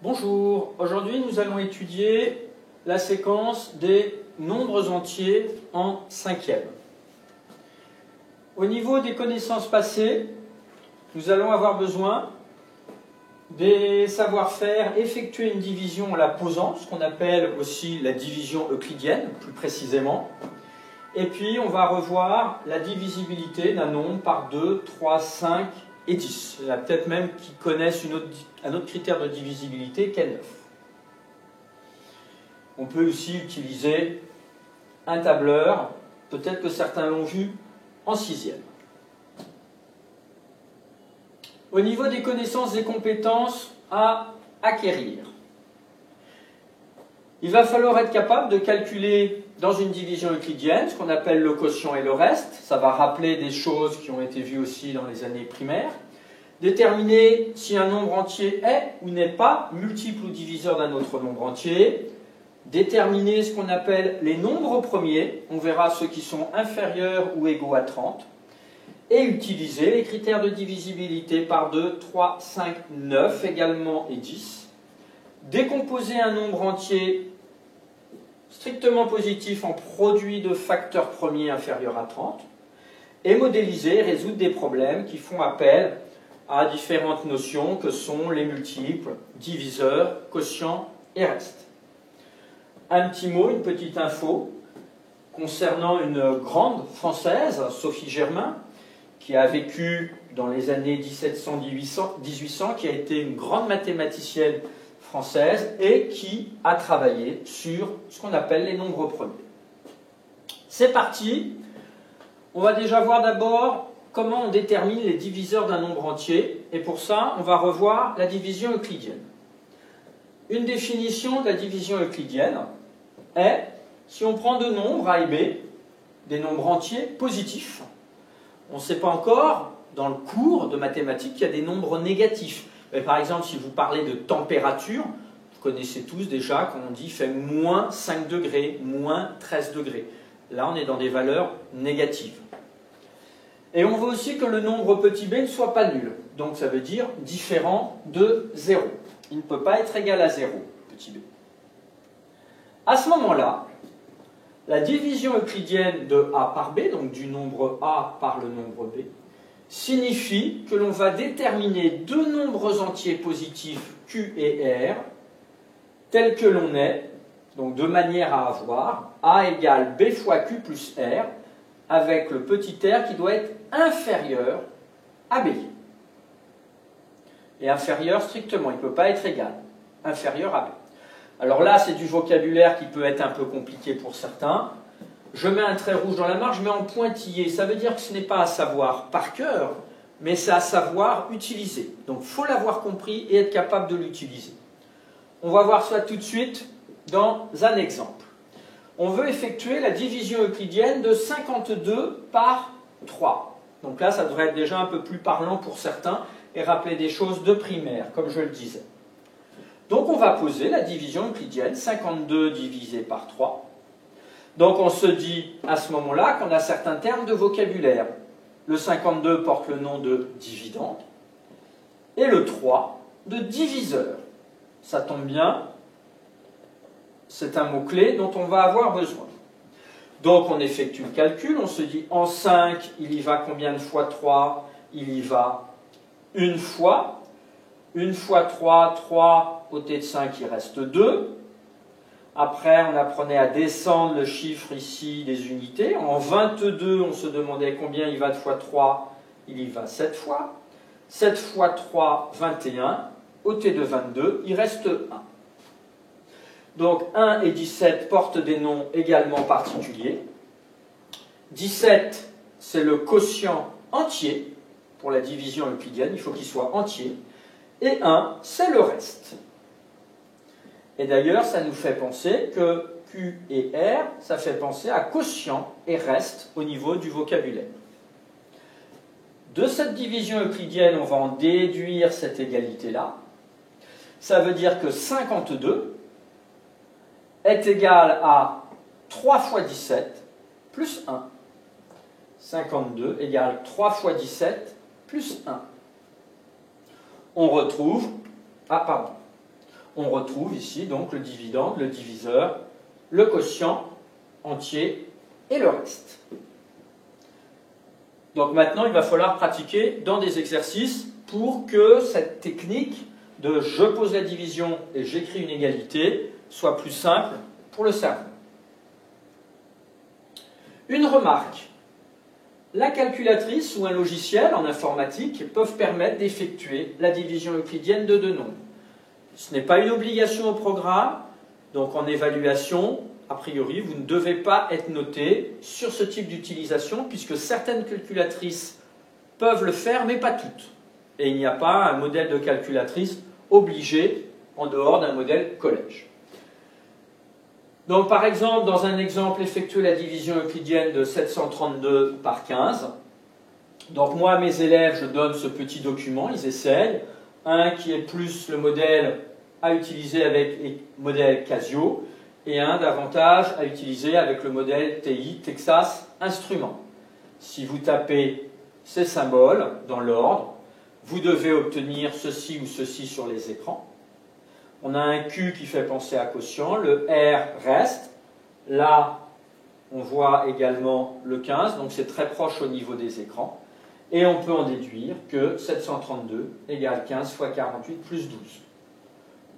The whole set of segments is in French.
Bonjour, aujourd'hui nous allons étudier la séquence des nombres entiers en cinquième. Au niveau des connaissances passées, nous allons avoir besoin des savoir-faire effectuer une division en la posant, ce qu'on appelle aussi la division euclidienne, plus précisément. Et puis on va revoir la divisibilité d'un nombre par 2, 3, 5 et 10. Il y en a peut-être même qui connaissent un autre critère de divisibilité qu'est 9. On peut aussi utiliser un tableur, peut-être que certains l'ont vu en sixième. Au niveau des connaissances et compétences à acquérir, il va falloir être capable de calculer dans une division euclidienne ce qu'on appelle le quotient et le reste. Ça va rappeler des choses qui ont été vues aussi dans les années primaires. Déterminer si un nombre entier est ou n'est pas multiple ou diviseur d'un autre nombre entier. Déterminer ce qu'on appelle les nombres premiers. On verra ceux qui sont inférieurs ou égaux à 30. Et utiliser les critères de divisibilité par 2, 3, 5, 9 également et 10. Décomposer un nombre entier strictement positif en produit de facteurs premiers inférieurs à 30 et modéliser et résoudre des problèmes qui font appel à différentes notions que sont les multiples, diviseurs, quotients et restes. Un petit mot, une petite info concernant une grande française, Sophie Germain, qui a vécu dans les années 1700-1800, qui a été une grande mathématicienne française et qui a travaillé sur ce qu'on appelle les nombres premiers. C'est parti. On va déjà voir d'abord comment on détermine les diviseurs d'un nombre entier. Et pour ça, on va revoir la division euclidienne. Une définition de la division euclidienne est, si on prend deux nombres, A et B, des nombres entiers positifs, on ne sait pas encore, dans le cours de mathématiques, qu'il y a des nombres négatifs. Mais par exemple, si vous parlez de température, vous connaissez tous déjà quand on dit fait moins 5 degrés, moins 13 degrés. Là, on est dans des valeurs négatives. Et on veut aussi que le nombre petit b ne soit pas nul. Donc ça veut dire différent de 0. Il ne peut pas être égal à 0, petit b. À ce moment-là, la division euclidienne de A par B, donc du nombre A par le nombre B, signifie que l'on va déterminer deux nombres entiers positifs Q et R tels que l'on est, donc de manière à avoir A égale B fois Q plus R, avec le petit r qui doit être inférieur à B. Et inférieur strictement, il ne peut pas être égal, inférieur à B. Alors là, c'est du vocabulaire qui peut être un peu compliqué pour certains. Je mets un trait rouge dans la marge, je mets en pointillé. Ça veut dire que ce n'est pas à savoir par cœur, mais c'est à savoir utiliser. Donc il faut l'avoir compris et être capable de l'utiliser. On va voir ça tout de suite dans un exemple. On veut effectuer la division euclidienne de 52 par 3. Donc là, ça devrait être déjà un peu plus parlant pour certains et rappeler des choses de primaire, comme je le disais. Donc on va poser la division euclidienne, 52 divisé par 3. Donc on se dit à ce moment-là qu'on a certains termes de vocabulaire. Le 52 porte le nom de dividende et le 3 de diviseur. Ça tombe bien, c'est un mot-clé dont on va avoir besoin. Donc on effectue le calcul, on se dit en 5, il y va combien de fois 3? Il y va une fois. Une fois 3, 3, côté de 5, il reste 2. Après, on apprenait à descendre le chiffre ici des unités. En 22, on se demandait combien il va de fois 3. Il y va 7 fois. 7 fois 3, 21. Ôté de 22, il reste 1. Donc 1 et 17 portent des noms également particuliers. 17, c'est le quotient entier. Pour la division euclidienne, il faut qu'il soit entier. Et 1, c'est le reste. Et d'ailleurs, ça nous fait penser que Q et R, ça fait penser à quotient et reste au niveau du vocabulaire. De cette division euclidienne, on va en déduire cette égalité-là. Ça veut dire que 52 est égal à 3 fois 17 plus 1. 52 égale 3 fois 17 plus 1. On retrouve on retrouve ici donc le dividende, le diviseur, le quotient entier et le reste. Donc maintenant, il va falloir pratiquer dans des exercices pour que cette technique de je pose la division et j'écris une égalité soit plus simple pour le cerveau. Une remarque. La calculatrice ou un logiciel en informatique peuvent permettre d'effectuer la division euclidienne de deux nombres. Ce n'est pas une obligation au programme, donc en évaluation, a priori, vous ne devez pas être noté sur ce type d'utilisation puisque certaines calculatrices peuvent le faire, mais pas toutes. Et il n'y a pas un modèle de calculatrice obligé en dehors d'un modèle collège. Donc par exemple, dans un exemple, effectuer la division euclidienne de 732 par 15. Donc moi, à mes élèves, je donne ce petit document, ils essayent. Un qui est plus le modèle à utiliser avec le modèle Casio, et un davantage à utiliser avec le modèle TI, Texas Instruments. Si vous tapez ces symboles dans l'ordre, vous devez obtenir ceci ou ceci sur les écrans. On a un Q qui fait penser à quotient, le R reste. Là, on voit également le 15, donc c'est très proche au niveau des écrans. Et on peut en déduire que 732 égale 15 fois 48 plus 12.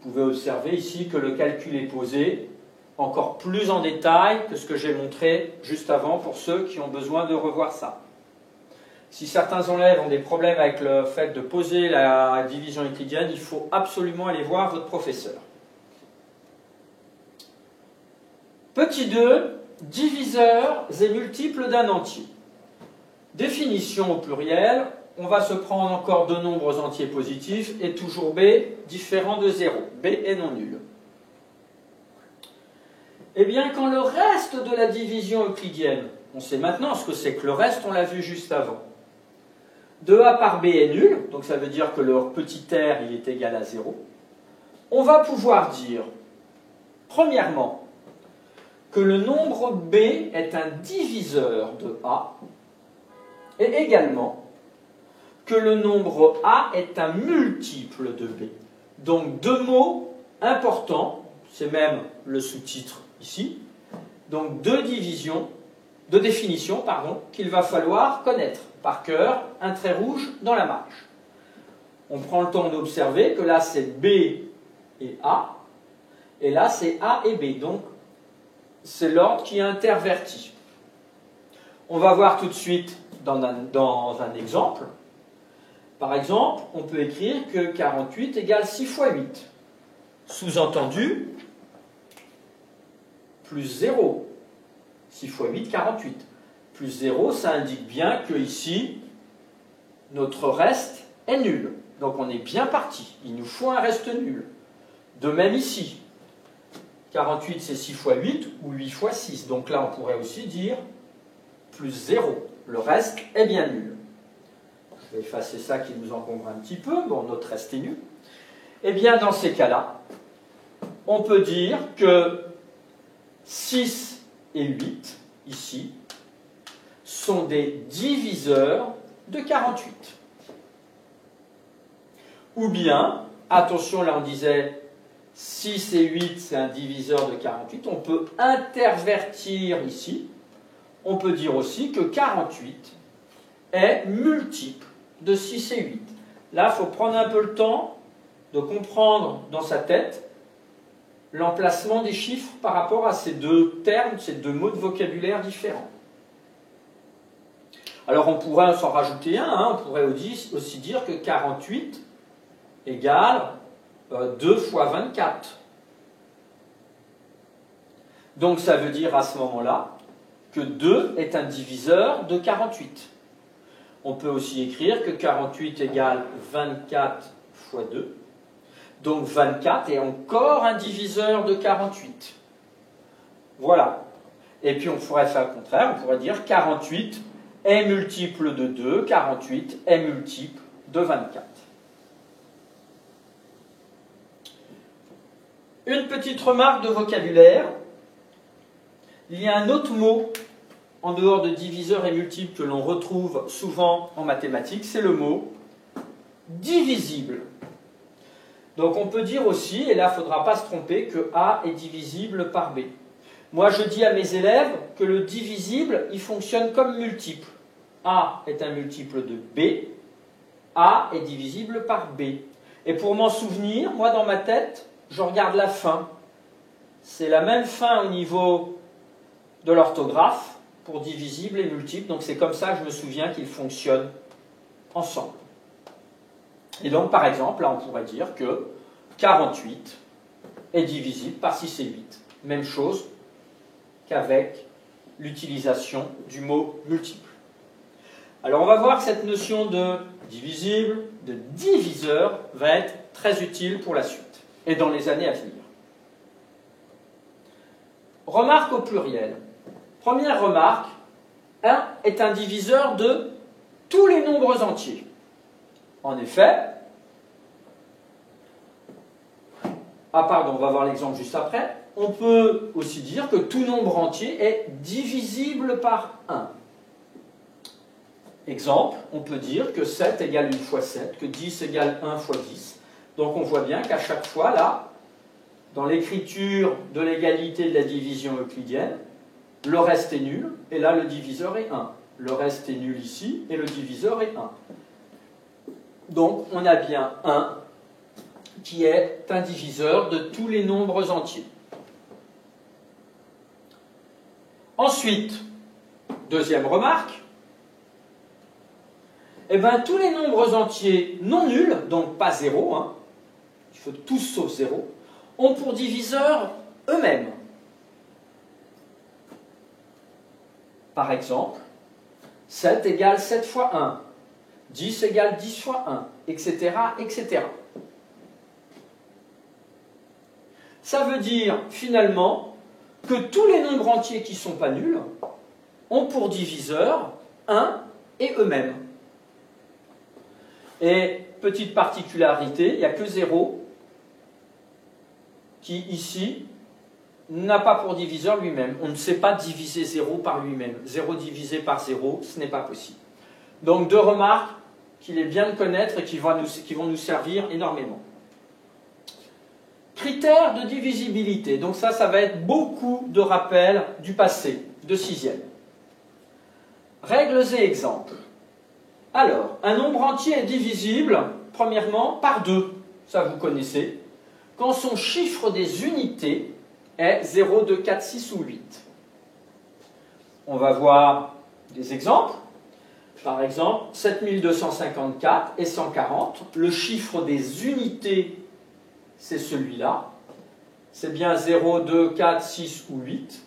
Vous pouvez observer ici que le calcul est posé encore plus en détail que ce que j'ai montré juste avant pour ceux qui ont besoin de revoir ça. Si certains élèves ont des problèmes avec le fait de poser la division euclidienne, il faut absolument aller voir votre professeur. Petit 2, diviseurs et multiples d'un entier. Définition au pluriel, on va se prendre encore deux nombres entiers positifs et toujours B différent de 0. B est non nul. Eh bien, quand le reste de la division euclidienne, on sait maintenant ce que c'est que le reste, on l'a vu juste avant. 2A par B est nul, donc ça veut dire que leur petit r il est égal à 0. On va pouvoir dire, premièrement, que le nombre B est un diviseur de A, et également que le nombre A est un multiple de B. Donc deux mots importants, c'est même le sous-titre ici, donc deux définitions qu'il va falloir connaître par cœur, un trait rouge dans la marge. On prend le temps d'observer que là c'est B et A, et là c'est A et B, donc c'est l'ordre qui est interverti. On va voir tout de suite dans un exemple. Par exemple, on peut écrire que 48 égale 6 fois 8. Sous-entendu, plus 0. 6 fois 8, 48. Plus 0, ça indique bien que ici, notre reste est nul. Donc on est bien parti. Il nous faut un reste nul. De même ici. 48, c'est 6 fois 8 ou 8 fois 6. Donc là, on pourrait aussi dire plus 0. Le reste est bien nul. Je vais effacer ça qui nous encombre un petit peu. Bon, notre reste est nul. Eh bien, dans ces cas-là, on peut dire que 6 et 8, ici, sont des diviseurs de 48. Ou bien, attention, là on disait 6 et 8, c'est un diviseur de 48. On peut intervertir ici. On peut dire aussi que 48 est multiple de 6 et 8. Là, il faut prendre un peu le temps de comprendre dans sa tête l'emplacement des chiffres par rapport à ces deux termes, ces deux mots de vocabulaire différents. Alors on pourrait s'en rajouter un, on pourrait aussi dire que 48 égale 2 fois 24. Donc ça veut dire à ce moment-là que 2 est un diviseur de 48. On peut aussi écrire que 48 égale 24 fois 2. Donc 24 est encore un diviseur de 48. Voilà. Et puis on pourrait faire le contraire, on pourrait dire 48 est multiple de 2, 48 est multiple de 24. Une petite remarque de vocabulaire. Il y a un autre mot en dehors de diviseur et multiple que l'on retrouve souvent en mathématiques, c'est le mot divisible. Donc on peut dire aussi, et là il ne faudra pas se tromper, que A est divisible par B. Moi je dis à mes élèves que le divisible, il fonctionne comme multiple. A est un multiple de B, A est divisible par B. Et pour m'en souvenir, moi dans ma tête, je regarde la fin. C'est la même fin au niveau de l'orthographe pour divisible et multiple, donc c'est comme ça que je me souviens qu'ils fonctionnent ensemble. Et donc par exemple, là on pourrait dire que 48 est divisible par 6 et 8. Même chose qu'avec l'utilisation du mot multiple. Alors on va voir que cette notion de divisible, de diviseur, va être très utile pour la suite et dans les années à venir. Remarque au pluriel. Première remarque, 1 est un diviseur de tous les nombres entiers. En effet, on va voir l'exemple juste après, on peut aussi dire que tout nombre entier est divisible par 1. Exemple, on peut dire que 7 égale 1 fois 7, que 10 égale 1 fois 10. Donc on voit bien qu'à chaque fois, là, dans l'écriture de l'égalité de la division euclidienne, le reste est nul, et là le diviseur est 1. Le reste est nul ici, et le diviseur est 1. Donc on a bien 1 qui est un diviseur de tous les nombres entiers. Ensuite, deuxième remarque, eh bien, tous les nombres entiers non nuls, donc pas 0, il faut tous sauf 0, ont pour diviseur eux-mêmes. Par exemple, 7 égale 7 fois 1, 10 égale 10 fois 1, etc., etc. Ça veut dire, finalement, que tous les nombres entiers qui ne sont pas nuls ont pour diviseur 1 et eux-mêmes. Et petite particularité, il n'y a que 0 qui, ici, n'a pas pour diviseur lui-même. On ne sait pas diviser 0 par lui-même. 0 divisé par 0, ce n'est pas possible. Donc deux remarques qu'il est bien de connaître et qui vont nous servir énormément. Critères de divisibilité. Donc ça va être beaucoup de rappels du passé, de 6e. Règles et exemples. Alors, un nombre entier est divisible, premièrement, par 2. Ça, vous connaissez. Quand son chiffre des unités est 0, 2, 4, 6 ou 8. On va voir des exemples. Par exemple, 7254 et 140. Le chiffre des unités, c'est celui-là. C'est bien 0, 2, 4, 6 ou 8.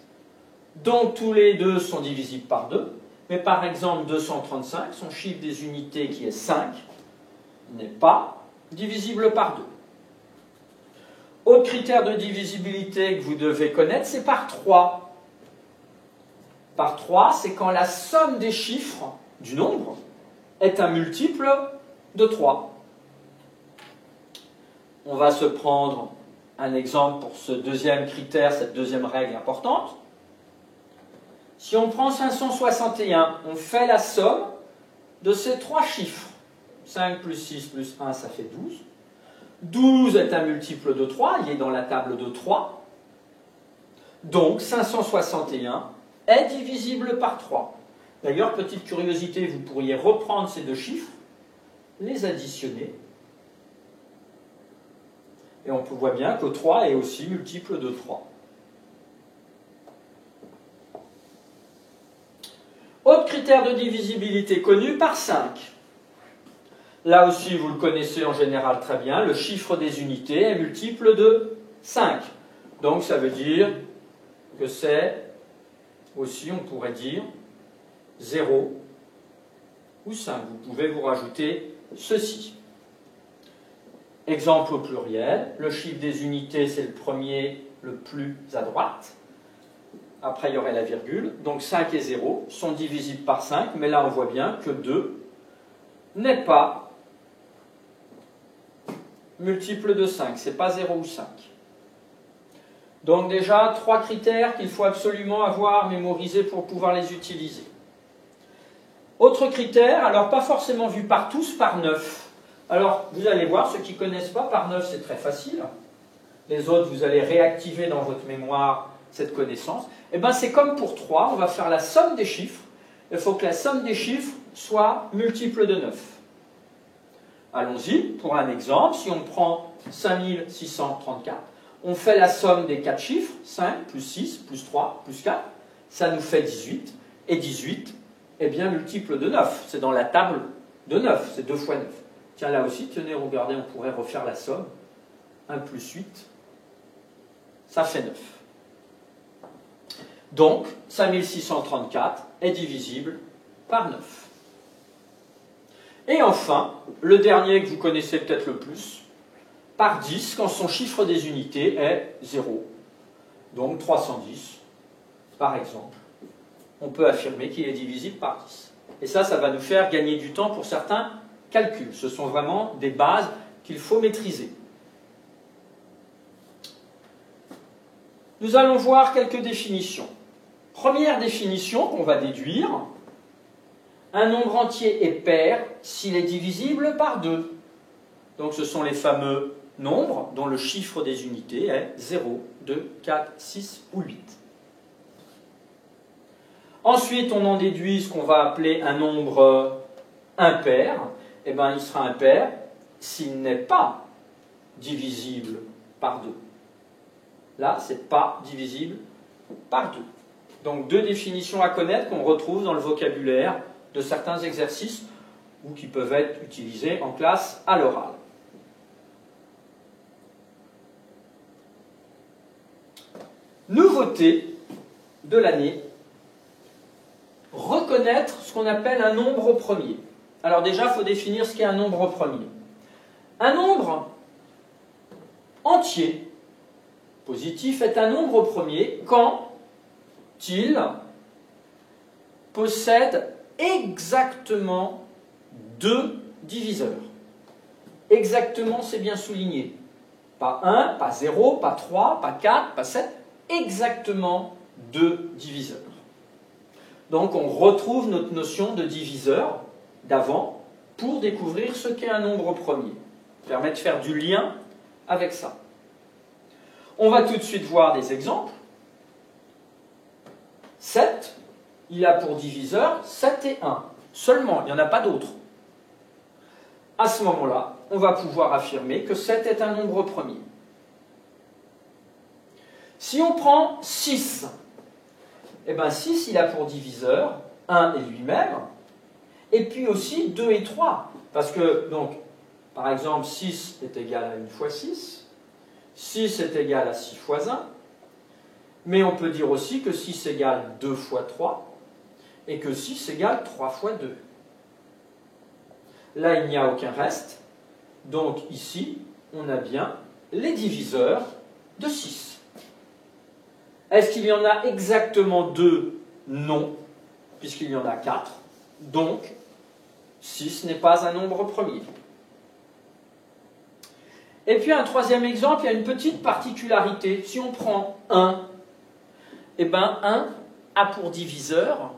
Donc, tous les deux sont divisibles par 2. Mais par exemple, 235, son chiffre des unités qui est 5, n'est pas divisible par 2. Autre critère de divisibilité que vous devez connaître, c'est par 3. Par 3, c'est quand la somme des chiffres du nombre est un multiple de 3. On va se prendre un exemple pour ce deuxième critère, cette deuxième règle importante. Si on prend 561, on fait la somme de ces trois chiffres. 5 plus 6 plus 1, ça fait 12. 12 est un multiple de 3, il est dans la table de 3. Donc 561 est divisible par 3. D'ailleurs, petite curiosité, vous pourriez reprendre ces deux chiffres, les additionner. Et on voit bien que 3 est aussi multiple de 3. Autre critère de divisibilité connu, par 5. Là aussi, vous le connaissez en général très bien, le chiffre des unités est multiple de 5. Donc ça veut dire que c'est aussi, on pourrait dire, 0 ou 5. Vous pouvez vous rajouter ceci. Exemple au pluriel, le chiffre des unités, c'est le premier, le plus à droite. Après, il y aurait la virgule. Donc 5 et 0 sont divisibles par 5, mais là, on voit bien que 2 n'est pas multiple de 5. Ce n'est pas 0 ou 5. Donc déjà, 3 critères qu'il faut absolument avoir mémorisés pour pouvoir les utiliser. Autre critère, alors pas forcément vu par tous, par 9. Alors, vous allez voir, ceux qui ne connaissent pas, par 9, c'est très facile. Les autres, vous allez réactiver dans votre mémoire cette connaissance. Eh bien, c'est comme pour 3, on va faire la somme des chiffres. Il faut que la somme des chiffres soit multiple de 9. Allons-y, pour un exemple, si on prend 5634, on fait la somme des 4 chiffres, 5 plus 6 plus 3 plus 4, ça nous fait 18, et 18 est bien multiple de 9, c'est dans la table de 9, c'est 2 fois 9. Tiens, là aussi, tenez, regardez, on pourrait refaire la somme, 1 plus 8, ça fait 9. Donc, 5634 est divisible par 9. Et enfin, le dernier que vous connaissez peut-être le plus, par 10 quand son chiffre des unités est 0. Donc 310, par exemple. On peut affirmer qu'il est divisible par 10. Et ça va nous faire gagner du temps pour certains calculs. Ce sont vraiment des bases qu'il faut maîtriser. Nous allons voir quelques définitions. Première définition qu'on va déduire, un nombre entier est pair s'il est divisible par 2. Donc ce sont les fameux nombres dont le chiffre des unités est 0, 2, 4, 6 ou 8. Ensuite, on en déduit ce qu'on va appeler un nombre impair. Eh bien, il sera impair s'il n'est pas divisible par 2. Là, ce n'est pas divisible par 2. Donc, deux définitions à connaître qu'on retrouve dans le vocabulaire de certains exercices ou qui peuvent être utilisés en classe à l'oral. Nouveauté de l'année, reconnaître ce qu'on appelle un nombre premier. Alors déjà, il faut définir ce qu'est un nombre premier. Un nombre entier positif est un nombre premier quand il possède exactement 2 diviseurs. Exactement, c'est bien souligné. Pas 1, pas 0, pas 3, pas 4, pas 7, exactement 2 diviseurs. Donc on retrouve notre notion de diviseur d'avant pour découvrir ce qu'est un nombre premier. Ça permet de faire du lien avec ça. On va tout de suite voir des exemples. 7, il a pour diviseur 7 et 1. Seulement, il n'y en a pas d'autres. À ce moment-là, on va pouvoir affirmer que 7 est un nombre premier. Si on prend 6, eh bien 6, il a pour diviseur 1 et lui-même, et puis aussi 2 et 3. Parce que, donc, par exemple, 6 est égal à 1 fois 6, 6 est égal à 6 fois 1, mais on peut dire aussi que 6 égale 2 fois 3, et que 6 égale 3 fois 2. Là, il n'y a aucun reste, donc ici, on a bien les diviseurs de 6. Est-ce qu'il y en a exactement 2? Non, puisqu'il y en a 4. Donc, 6 n'est pas un nombre premier. Et puis un troisième exemple, il y a une petite particularité. Si on prend 1, eh bien 1 a pour diviseur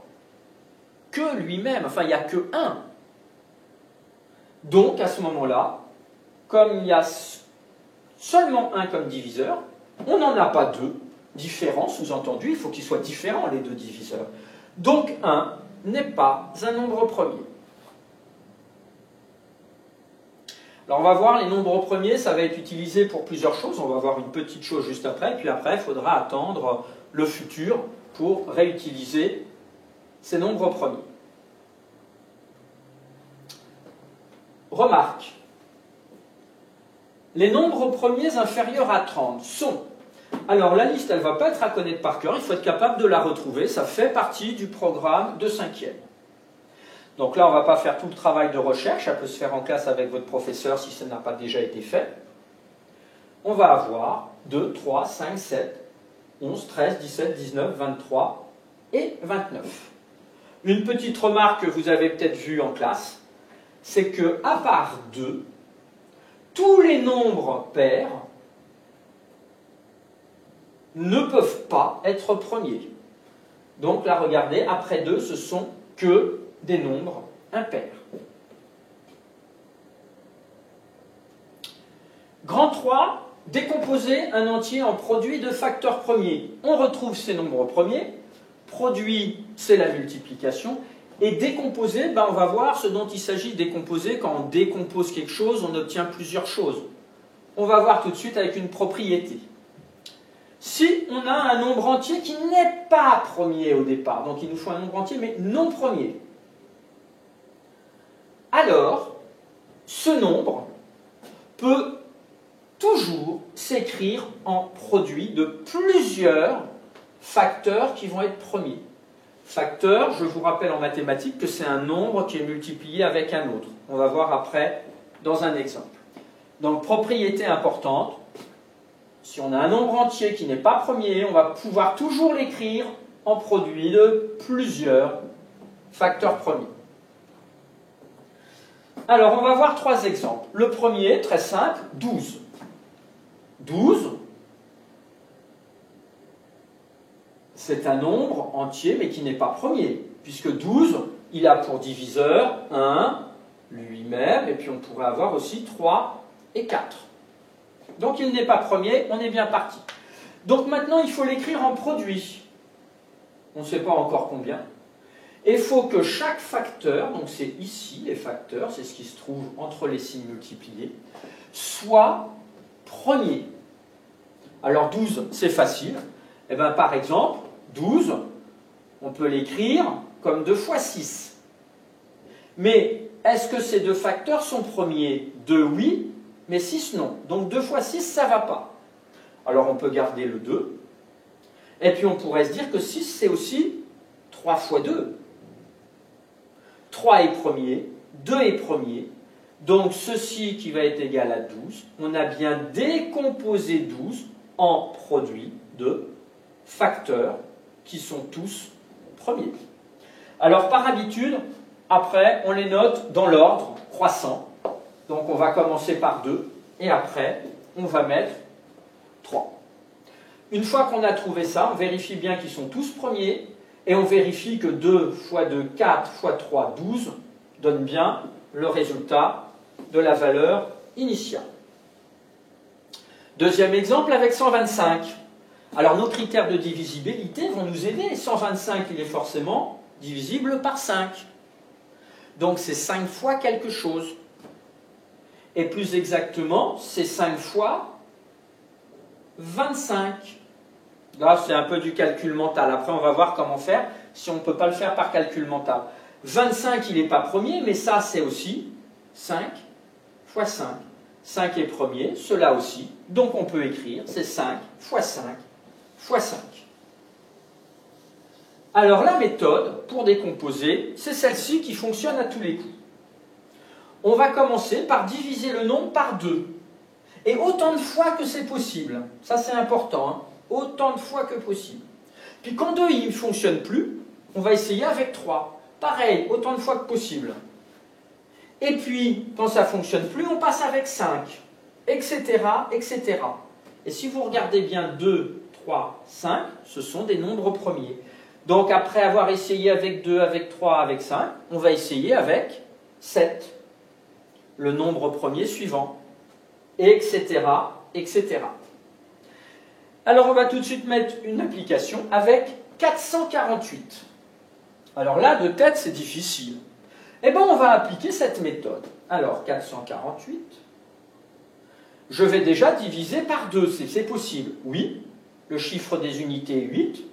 que lui-même. Enfin, il n'y a que 1. Donc, à ce moment-là, comme il y a seulement 1 comme diviseur, on n'en a pas 2. Différents, sous-entendu, il faut qu'ils soient différents, les deux diviseurs. Donc 1 n'est pas un nombre premier. Alors on va voir les nombres premiers, ça va être utilisé pour plusieurs choses. On va voir une petite chose juste après, et puis après il faudra attendre le futur pour réutiliser ces nombres premiers. Remarque, les nombres premiers inférieurs à 30 sont... Alors la liste, elle ne va pas être à connaître par cœur, il faut être capable de la retrouver, ça fait partie du programme de 5e. Donc là, on ne va pas faire tout le travail de recherche, ça peut se faire en classe avec votre professeur si ça n'a pas déjà été fait. On va avoir 2, 3, 5, 7, 11, 13, 17, 19, 23 et 29. Une petite remarque que vous avez peut-être vue en classe, c'est que à part 2, tous les nombres pairs ne peuvent pas être premiers. Donc là, regardez, après 2, ce sont que des nombres impairs. Grand 3, décomposer un entier en produit de facteurs premiers. On retrouve ces nombres premiers. Produit, c'est la multiplication. Et décomposer, ben on va voir ce dont il s'agit de décomposer. Quand on décompose quelque chose, on obtient plusieurs choses. On va voir tout de suite avec une propriété. Si on a un nombre entier qui n'est pas premier au départ, donc il nous faut un nombre entier mais non premier, alors ce nombre peut toujours s'écrire en produit de plusieurs facteurs qui vont être premiers. Facteur, je vous rappelle en mathématiques que c'est un nombre qui est multiplié avec un autre. On va voir après dans un exemple. Donc, propriété importante, si on a un nombre entier qui n'est pas premier, on va pouvoir toujours l'écrire en produit de plusieurs facteurs premiers. Alors, on va voir trois exemples. Le premier, très simple, 12. 12, c'est un nombre entier, mais qui n'est pas premier, puisque 12, il a pour diviseur 1, lui-même, et puis on pourrait avoir aussi 3 et 4. Donc il n'est pas premier, on est bien parti. Donc maintenant, il faut l'écrire en produit. On ne sait pas encore combien. Et il faut que chaque facteur, donc c'est ici les facteurs, c'est ce qui se trouve entre les signes multipliés, soit premier. Alors 12, c'est facile. Eh bien, par exemple, 12, on peut l'écrire comme 2 fois 6. Mais est-ce que ces deux facteurs sont premiers? 2, oui, mais 6, non. Donc 2 fois 6, ça ne va pas. Alors on peut garder le 2. Et puis on pourrait se dire que 6, c'est aussi 3 fois 2. 3 est premier, 2 est premier. Donc ceci qui va être égal à 12, on a bien décomposé 12 en produit de facteurs qui sont tous premiers. Alors par habitude, après on les note dans l'ordre croissant. Donc on va commencer par 2 et après on va mettre 3. Une fois qu'on a trouvé ça, on vérifie bien qu'ils sont tous premiers et on vérifie que 2 fois 2, 4 fois 3, 12 donne bien le résultat de la valeur initiale. Deuxième exemple avec 125. Alors nos critères de divisibilité vont nous aider. 125, il est forcément divisible par 5. Donc c'est 5 fois quelque chose. Et plus exactement, c'est 5 fois 25. Là, c'est un peu du calcul mental. Après, on va voir comment faire si on ne peut pas le faire par calcul mental. 25, il n'est pas premier, mais ça, c'est aussi 5 fois 5. 5 est premier, cela aussi. Donc, on peut écrire, c'est 5 fois 5 fois 5. Alors, la méthode pour décomposer, c'est celle-ci qui fonctionne à tous les coups. On va commencer par diviser le nombre par 2. Et autant de fois que c'est possible. Ça, c'est important, hein. Autant de fois que possible. Puis quand 2 il ne fonctionne plus, on va essayer avec 3. Pareil, autant de fois que possible. Et puis, quand ça ne fonctionne plus, on passe avec 5, etc., etc. Et si vous regardez bien 2, 3, 5, ce sont des nombres premiers. Donc après avoir essayé avec 2, avec 3, avec 5, on va essayer avec 7, le nombre premier suivant, etc., etc. Alors on va tout de suite mettre une application avec 448. Alors là, de tête, c'est difficile. Eh bien, on va appliquer cette méthode. Alors, 448, je vais déjà diviser par 2, c'est possible. Oui, le chiffre des unités est 8,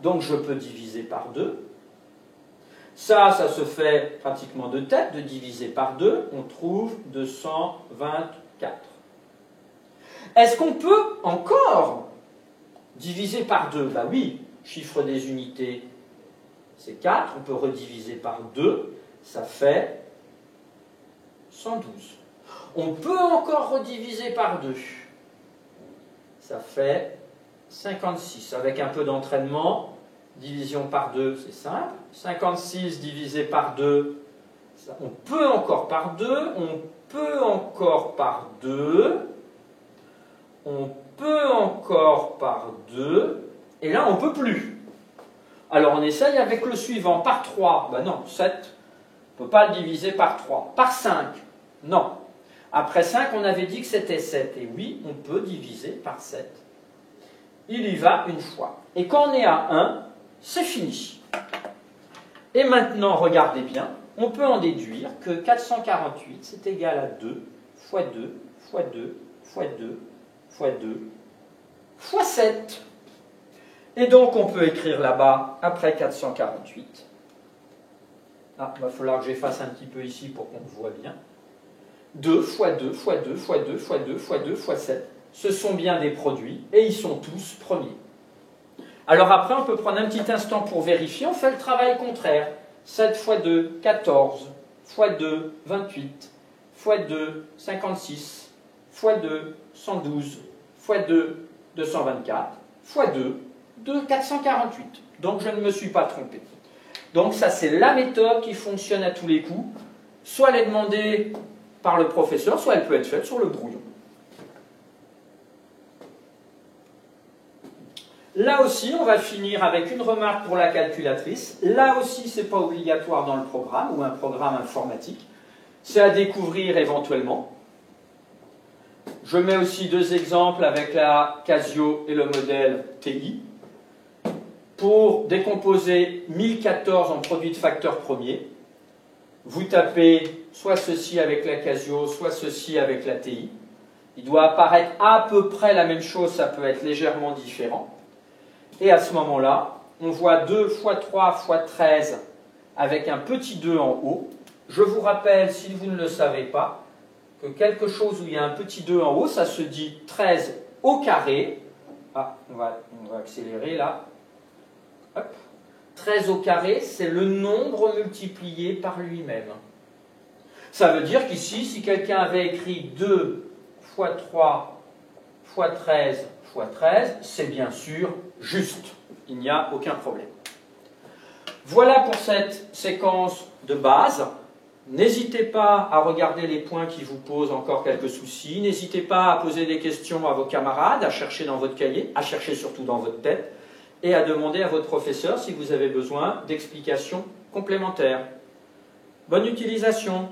donc je peux diviser par 2. Ça se fait pratiquement de tête, de diviser par 2, on trouve 224. Est-ce qu'on peut encore diviser par 2? Ben oui, chiffre des unités, c'est 4, on peut rediviser par 2, ça fait 112. On peut encore rediviser par 2, ça fait 56. Avec un peu d'entraînement, division par 2, c'est simple. 56 divisé par 2, on peut encore par 2, on peut encore par 2, on peut encore par 2, et là on ne peut plus. Alors on essaye avec le suivant, par 3, ben non, 7, on ne peut pas le diviser par 3. Par 5, non. Après 5, on avait dit que c'était 7. Et oui, on peut diviser par 7. Il y va une fois. Et quand on est à 1, c'est fini. Et maintenant, regardez bien, on peut en déduire que 448, c'est égal à 2 fois 2 fois 2 fois 2 fois 2 fois 7. Et donc, on peut écrire là-bas, après 448. Ah, il va falloir que j'efface un petit peu ici pour qu'on le voit bien. 2 fois 2 fois 2 fois 2 fois 2 fois 2 fois 7. Ce sont bien des produits et ils sont tous premiers. Alors après, on peut prendre un petit instant pour vérifier. On fait le travail contraire. 7 fois 2, 14. Fois 2, 28. Fois 2, 56. Fois 2, 112. Fois 2, 224. Fois 2, 448. Donc je ne me suis pas trompé. Donc ça, c'est la méthode qui fonctionne à tous les coups. Soit elle est demandée par le professeur, soit elle peut être faite sur le brouillon. Là aussi, on va finir avec une remarque pour la calculatrice. Là aussi, ce n'est pas obligatoire dans le programme ou un programme informatique. C'est à découvrir éventuellement. Je mets aussi deux exemples avec la Casio et le modèle TI. Pour décomposer 1014 en produit de facteurs premiers, vous tapez soit ceci avec la Casio, soit ceci avec la TI. Il doit apparaître à peu près la même chose, ça peut être légèrement différent. Et à ce moment-là, on voit 2 fois 3 fois 13 avec un petit 2 en haut. Je vous rappelle, si vous ne le savez pas, que quelque chose où il y a un petit 2 en haut, ça se dit 13 au carré. Ah, on va accélérer là. Hop. 13 au carré, c'est le nombre multiplié par lui-même. Ça veut dire qu'ici, si quelqu'un avait écrit 2 fois 3 fois 13 fois 13, c'est bien sûr juste. Il n'y a aucun problème. Voilà pour cette séquence de base. N'hésitez pas à regarder les points qui vous posent encore quelques soucis. N'hésitez pas à poser des questions à vos camarades, à chercher dans votre cahier, à chercher surtout dans votre tête, et à demander à votre professeur si vous avez besoin d'explications complémentaires. Bonne utilisation!